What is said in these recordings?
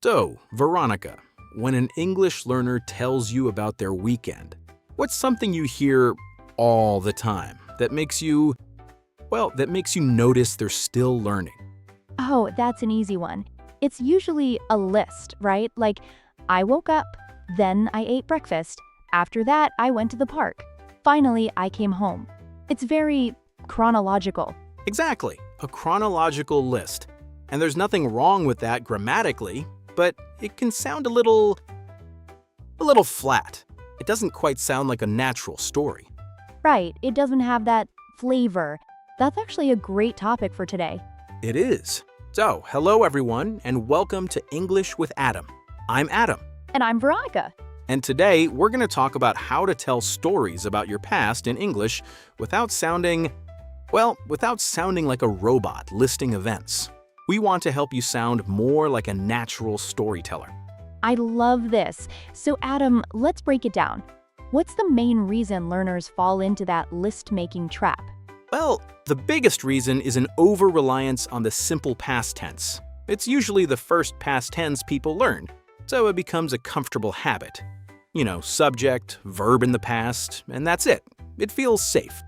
So, Veronica, when an English learner tells you about their weekend, what's something you hear all the time that makes you notice they're still learning? Oh, that's an easy one. It's usually a list, right? Like, I woke up, then I ate breakfast. After that, I went to the park. Finally, I came home. It's very chronological. Exactly, a chronological list. And there's nothing wrong with that grammatically, but it can sound a little flat. It doesn't quite sound like a natural story. Right, it doesn't have that flavor. That's actually a great topic for today. It is. So, hello everyone, and welcome to English with Adam. I'm Adam. And I'm Veronica. And today, we're going to talk about how to tell stories about your past in English without sounding like a robot listing events. We want to help you sound more like a natural storyteller. I love this. So Adam, let's break it down. What's the main reason learners fall into that list-making trap? Well, the biggest reason is an over-reliance on the simple past tense. It's usually the first past tense people learn, so it becomes a comfortable habit. Subject, verb in the past, and that's it. It feels safe.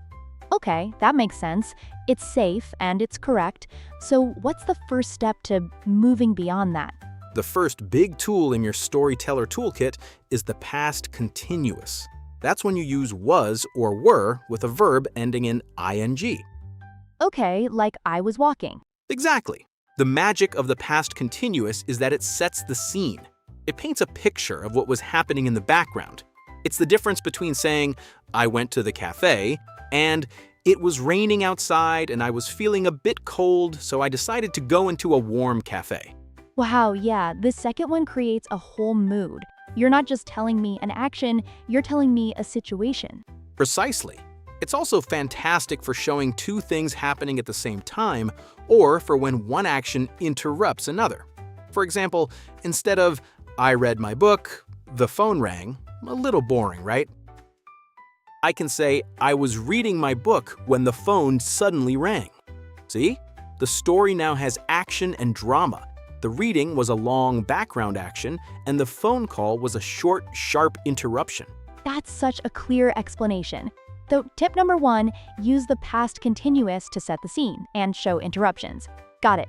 Okay, that makes sense. It's safe and it's correct. So what's the first step to moving beyond that? The first big tool in your storyteller toolkit is the past continuous. That's when you use was or were with a verb ending in ing. Okay, like I was walking. Exactly. The magic of the past continuous is that it sets the scene. It paints a picture of what was happening in the background. It's the difference between saying, I went to the cafe, and it was raining outside and I was feeling a bit cold, so I decided to go into a warm cafe. Wow, yeah, the second one creates a whole mood. You're not just telling me an action, you're telling me a situation. Precisely. It's also fantastic for showing two things happening at the same time, or for when one action interrupts another. For example, instead of, I read my book, the phone rang. A little boring, right? I can say, I was reading my book when the phone suddenly rang. See? The story now has action and drama. The reading was a long background action, and the phone call was a short, sharp interruption. That's such a clear explanation. So tip number 1, use the past continuous to set the scene and show interruptions. Got it.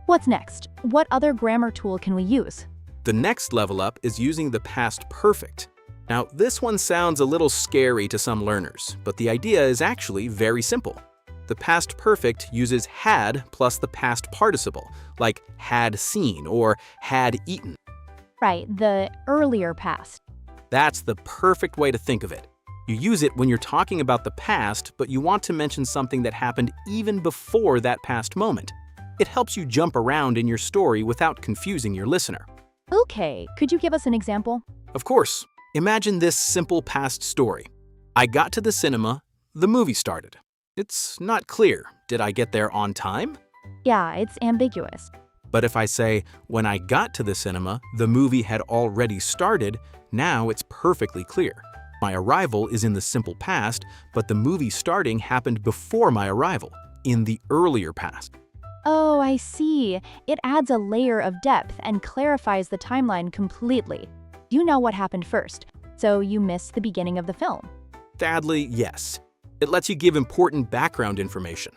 What's next? What other grammar tool can we use? The next level up is using the past perfect. Now, this one sounds a little scary to some learners, but the idea is actually very simple. The past perfect uses had plus the past participle, like had seen or had eaten. Right, the earlier past. That's the perfect way to think of it. You use it when you're talking about the past, but you want to mention something that happened even before that past moment. It helps you jump around in your story without confusing your listener. Okay, could you give us an example? Of course. Imagine this simple past story. I got to the cinema, the movie started. It's not clear. Did I get there on time? Yeah, it's ambiguous. But if I say, when I got to the cinema, the movie had already started, now it's perfectly clear. My arrival is in the simple past, but the movie starting happened before my arrival, in the earlier past. Oh, I see. It adds a layer of depth and clarifies the timeline completely. You know what happened first, so you missed the beginning of the film. Sadly, yes. It lets you give important background information.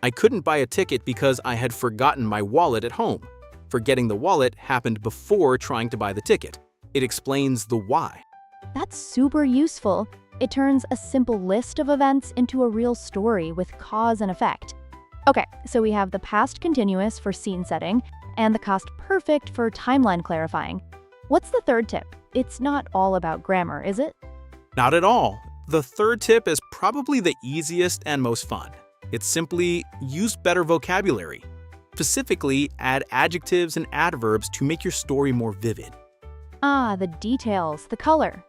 I couldn't buy a ticket because I had forgotten my wallet at home. Forgetting the wallet happened before trying to buy the ticket. It explains the why. That's super useful. It turns a simple list of events into a real story with cause and effect. Okay, so we have the past continuous for scene setting and the past perfect for timeline clarifying. What's the third tip? It's not all about grammar, is it? Not at all. The third tip is probably the easiest and most fun. It's simply use better vocabulary. Specifically, add adjectives and adverbs to make your story more vivid. Ah, the details, the color.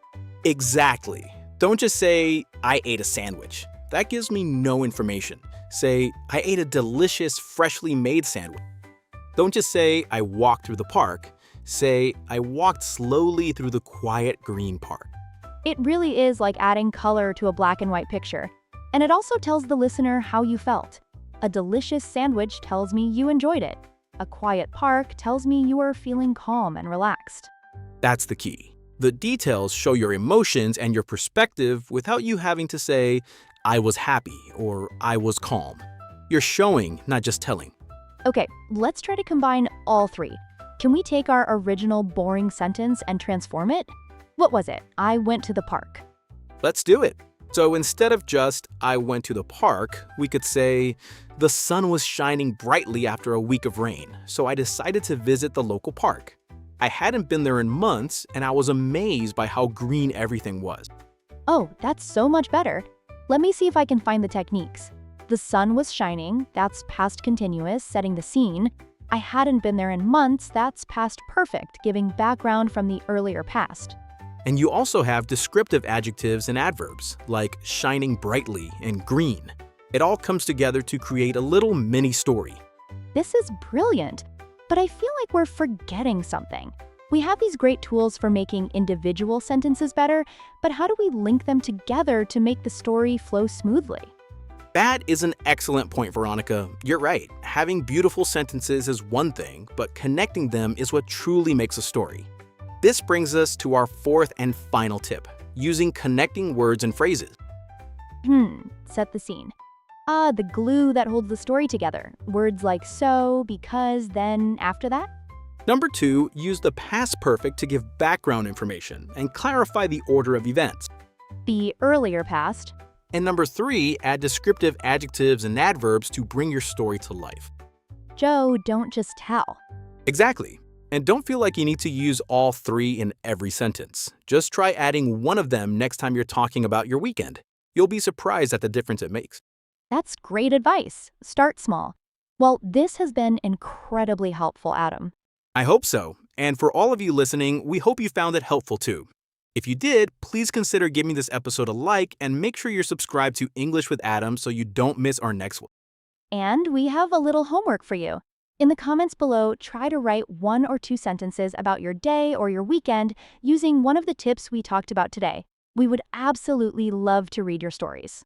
Exactly. Don't just say, I ate a sandwich. That gives me no information. Say, I ate a delicious, freshly made sandwich. Don't just say, I walked through the park. Say, I walked slowly through the quiet green park. It really is like adding color to a black and white picture. And it also tells the listener how you felt. A delicious sandwich tells me you enjoyed it. A quiet park tells me you are feeling calm and relaxed. That's the key. The details show your emotions and your perspective without you having to say, I was happy or I was calm. You're showing, not just telling. Okay, let's try to combine all three. Can we take our original boring sentence and transform it? What was it? I went to the park. Let's do it. So instead of just, I went to the park, we could say, the sun was shining brightly after a week of rain, so I decided to visit the local park. I hadn't been there in months, and I was amazed by how green everything was. Oh, that's so much better. Let me see if I can find the techniques. The sun was shining, that's past continuous, setting the scene. I hadn't been there in months, that's past perfect, giving background from the earlier past. And you also have descriptive adjectives and adverbs, like shining brightly and green. It all comes together to create a little mini story. This is brilliant, but I feel like we're forgetting something. We have these great tools for making individual sentences better, but how do we link them together to make the story flow smoothly? That is an excellent point, Veronica. You're right. Having beautiful sentences is one thing, but connecting them is what truly makes a story. This brings us to our fourth and final tip, using connecting words and phrases. Set the scene. The glue that holds the story together. Words like so, because, then, after that. Number 2, use the past perfect to give background information and clarify the order of events. The earlier past. And number 3, add descriptive adjectives and adverbs to bring your story to life. Joe, don't just tell. Exactly. And don't feel like you need to use all 3 in every sentence. Just try adding one of them next time you're talking about your weekend. You'll be surprised at the difference it makes. That's great advice. Start small. Well, this has been incredibly helpful, Adam. I hope so. And for all of you listening, we hope you found it helpful too. If you did, please consider giving this episode a like and make sure you're subscribed to English with Adam so you don't miss our next one. And we have a little homework for you. In the comments below, try to write 1 or 2 sentences about your day or your weekend using one of the tips we talked about today. We would absolutely love to read your stories.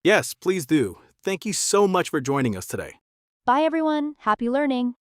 Yes, please do. Thank you so much for joining us today. Bye, everyone. Happy learning.